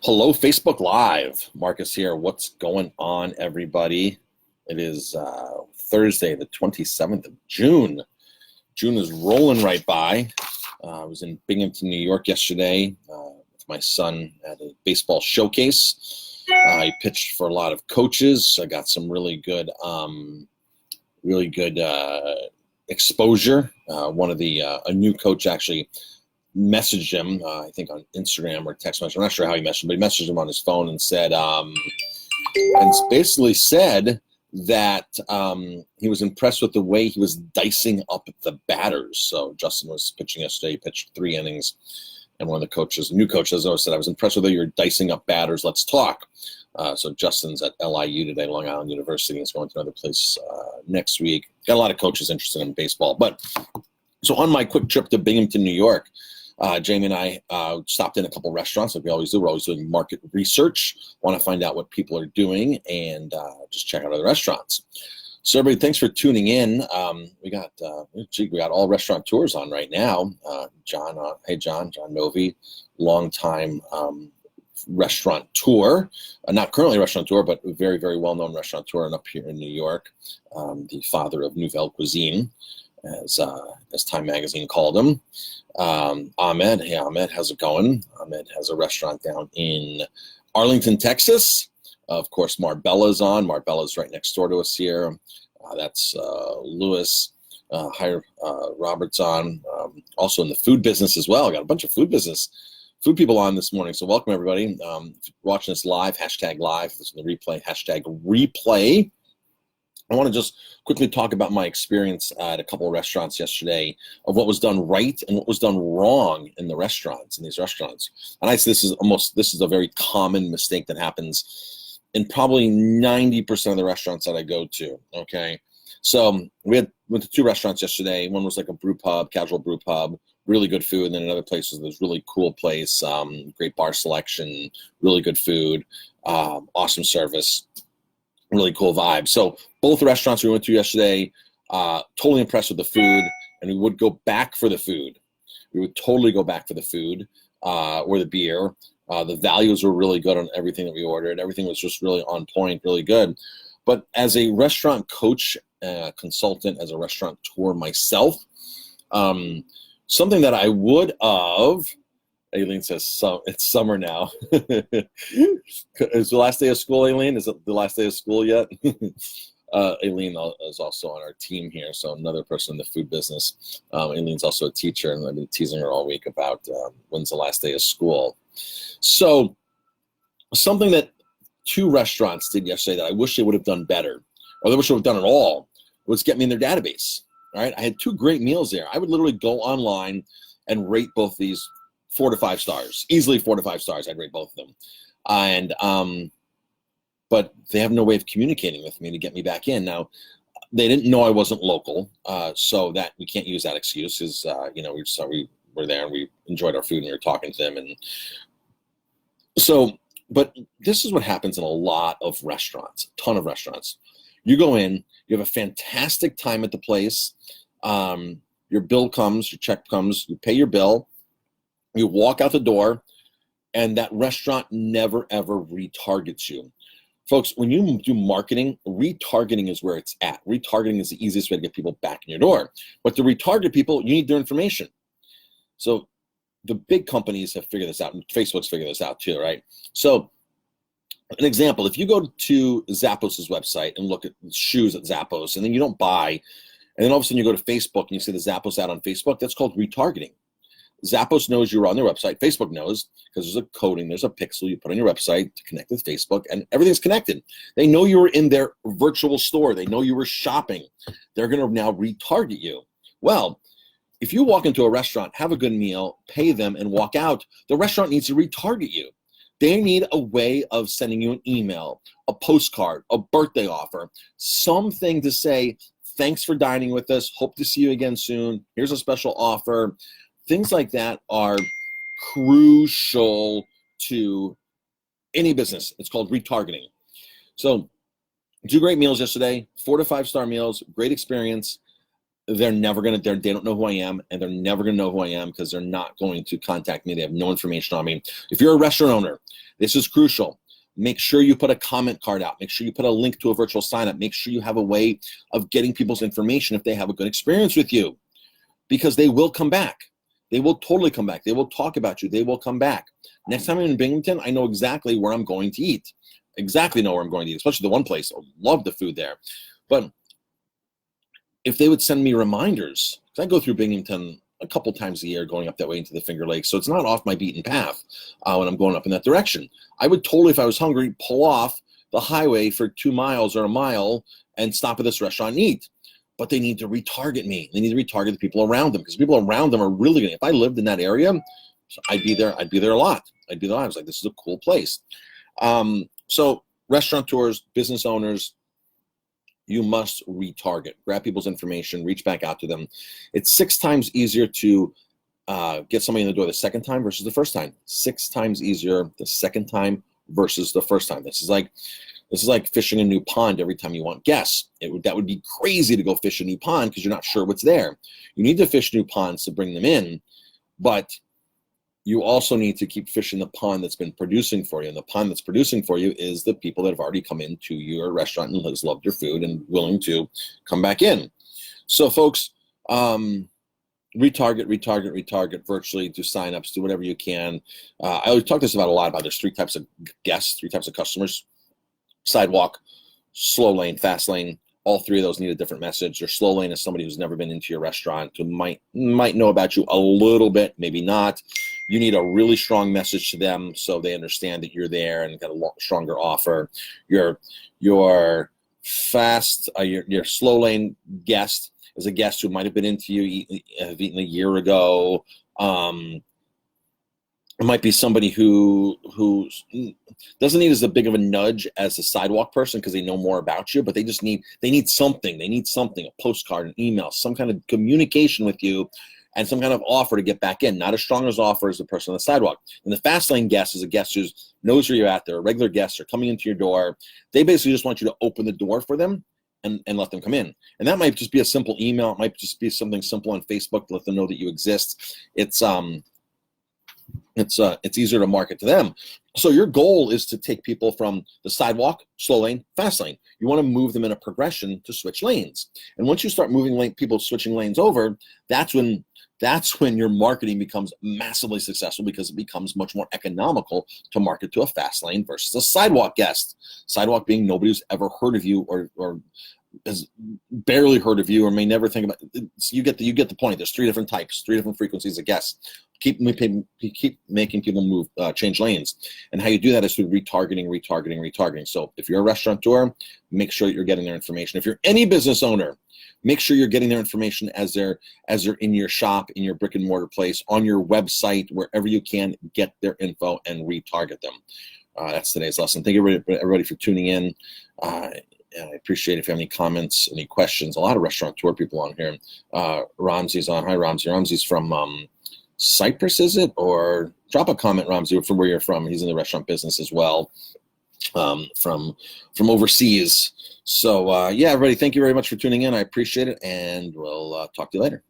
Hello, Facebook Live. Marcus here. What's going on, everybody? It is Thursday, the 27th of June. June is rolling right by. I was in Binghamton, New York yesterday with my son at a baseball showcase. I pitched for a lot of coaches. I got some really good exposure. A new coach actually messaged him, I think on Instagram or text message. I'm not sure how he messaged him, but he messaged him on his phone and said, basically said that he was impressed with the way he was dicing up the batters. So Justin was pitching yesterday. He pitched 3 innings, and one of the new coaches, said, "I was impressed with the way you're dicing up batters. Let's talk." So Justin's at LIU today, Long Island University. He's going to another place next week. Got a lot of coaches interested in baseball. So on my quick trip to Binghamton, New York, Jamie and I stopped in a couple restaurants like we always do. We're always doing market research, want to find out what people are doing, and just check out other restaurants. So everybody, thanks for tuning in. We got all restaurant tours on right now. John Novi, longtime restaurateur, not currently a restaurateur, but a very, very well-known restaurateur and up here in New York, the father of Nouvelle Cuisine, as Time Magazine called him. Ahmed. Hey, Ahmed, how's it going? Ahmed has a restaurant down in Arlington, Texas. Of course, Marbella's on. Marbella's right next door to us here. That's Lewis. Robert's on. Also in the food business as well. I got a bunch of food people on this morning. So welcome, everybody. If you're watching this live, hashtag live. If it's in the replay, hashtag replay. I want to just quickly talk about my experience at a couple of restaurants yesterday of what was done right and what was done wrong in these restaurants. And I say this is a very common mistake that happens in probably 90% of the restaurants that I go to. Okay. So went to 2 restaurants yesterday. One was like a brew pub, casual brew pub, really good food. And then another place was this really cool place, great bar selection, really good food, awesome service. Really cool vibe. So both restaurants we went to yesterday, totally impressed with the food, and we would go back for the food. We would totally go back for the food or the beer. The values were really good on everything that we ordered. Everything was just really on point, really good. But as a restaurant coach, consultant, as a restaurateur myself, something that I would have, Aileen says, so it's summer now. Is the last day of school, Aileen? Is it the last day of school yet? Aileen is also on our team here, so another person in the food business. Aileen's also a teacher, and I've been teasing her all week about when's the last day of school. So something that 2 restaurants did yesterday that I wish they would have done better, or they wish they would have done at all, was get me in their database. All right, I had 2 great meals there. I would literally go online and rate both these 4 to 5 stars, easily 4 to 5 stars. I'd rate both of them. And, but they have no way of communicating with me to get me back in. Now, they didn't know I wasn't local, so that we can't use that excuse. Is we were there and we enjoyed our food and we were talking to them, and so. But this is what happens in a lot of restaurants, a ton of restaurants. You go in, you have a fantastic time at the place. Your bill comes, your check comes, you pay your bill. You walk out the door, and that restaurant never, ever retargets you. Folks, when you do marketing, retargeting is where it's at. Retargeting is the easiest way to get people back in your door. But to retarget people, you need their information. So the big companies have figured this out, and Facebook's figured this out too, right? So an example, if you go to Zappos' website and look at shoes at Zappos, and then you don't buy, and then all of a sudden you go to Facebook and you see the Zappos ad on Facebook, that's called retargeting. Zappos knows you're on their website. Facebook knows, because there's a coding, there's a pixel you put on your website to connect with Facebook, and everything's connected. They know you were in their virtual store. They know you were shopping. They're going to now retarget you. Well, if you walk into a restaurant, have a good meal, pay them, and walk out, the restaurant needs to retarget you. They need a way of sending you an email, a postcard, a birthday offer, something to say, thanks for dining with us. Hope to see you again soon. Here's a special offer. Things like that are crucial to any business. It's called retargeting. So 2 great meals yesterday, 4 to 5 star meals, great experience. They're never going to, they don't know who I am, and they're never going to know who I am because they're not going to contact me. They have no information on me. If you're a restaurant owner This is crucial. Make sure you put a comment card out. Make sure you put a link to a virtual sign-up. Make sure you have a way of getting people's information if they have a good experience with you, because they will come back. They will totally come back. They will talk about you. They will come back. Next time I'm in Binghamton, I know exactly where I'm going to eat. Exactly know where I'm going to eat, especially the one place. I love the food there. But if they would send me reminders, because I go through Binghamton a couple times a year going up that way into the Finger Lakes, so it's not off my beaten path when I'm going up in that direction. I would totally, if I was hungry, pull off the highway for 2 miles or a mile and stop at this restaurant and eat. But they need to retarget me. They need to retarget the people around them, because people around them are really going to, if I lived in that area, I'd be there a lot. I'd be there. I was like, this is a cool place. So restaurateurs, business owners, you must retarget, grab people's information, reach back out to them. It's 6 times easier to get somebody in the door the second time versus the first time. 6 times easier the second time versus the first time. This is like fishing a new pond every time you want guests. That would be crazy to go fish a new pond because you're not sure what's there. You need to fish new ponds to bring them in, but you also need to keep fishing the pond that's been producing for you. And the pond that's producing for you is the people that have already come into your restaurant and has loved your food and willing to come back in. So folks, retarget virtually, do signups, do whatever you can. I always talk this about a lot about there's 3 types of guests, 3 types of customers: sidewalk, slow lane, fast lane. All 3 of those need a different message. Your slow lane is somebody who's never been into your restaurant, who might know about you a little bit, maybe not. You need a really strong message to them so they understand that you're there and got a stronger offer. Your fast, your slow lane guest is a guest who might have been into you, have eaten a year ago. It might be somebody who doesn't need as big of a nudge as a sidewalk person because they know more about you, but they need something. They need something, a postcard, an email, some kind of communication with you, and some kind of offer to get back in. Not as strong as offer as the person on the sidewalk. And the fast lane guest is a guest who knows where you're at. They're a regular guest. They're coming into your door. They basically just want you to open the door for them and let them come in. And that might just be a simple email. It might just be something simple on Facebook to let them know that you exist. It's easier to market to them. So your goal is to take people from the sidewalk, slow lane, fast lane. You want to move them in a progression to switch lanes. And once you start moving people switching lanes over, that's when your marketing becomes massively successful, because it becomes much more economical to market to a fast lane versus a sidewalk guest. Sidewalk being nobody who's ever heard of you or has barely heard of you or may never think about it. So you get the point. There's 3 different types, 3 different frequencies of guests. Keep making people move, change lanes. And how you do that is through retargeting. So if you're a restaurateur, make sure that you're getting their information. If you're any business owner, make sure you're getting their information as they're in your shop, in your brick and mortar place, on your website, wherever you can, get their info and retarget them. That's today's lesson. Thank you everybody for tuning in. I appreciate it. If you have any comments, any questions. A lot of restaurateur people on here. Ramsey's on. Hi, Ramsey. Ramsey's from Cyprus, is it? Or drop a comment, Ramsey, from where you're from. He's in the restaurant business as well, from overseas. So, yeah, everybody, thank you very much for tuning in. I appreciate it, and we'll talk to you later.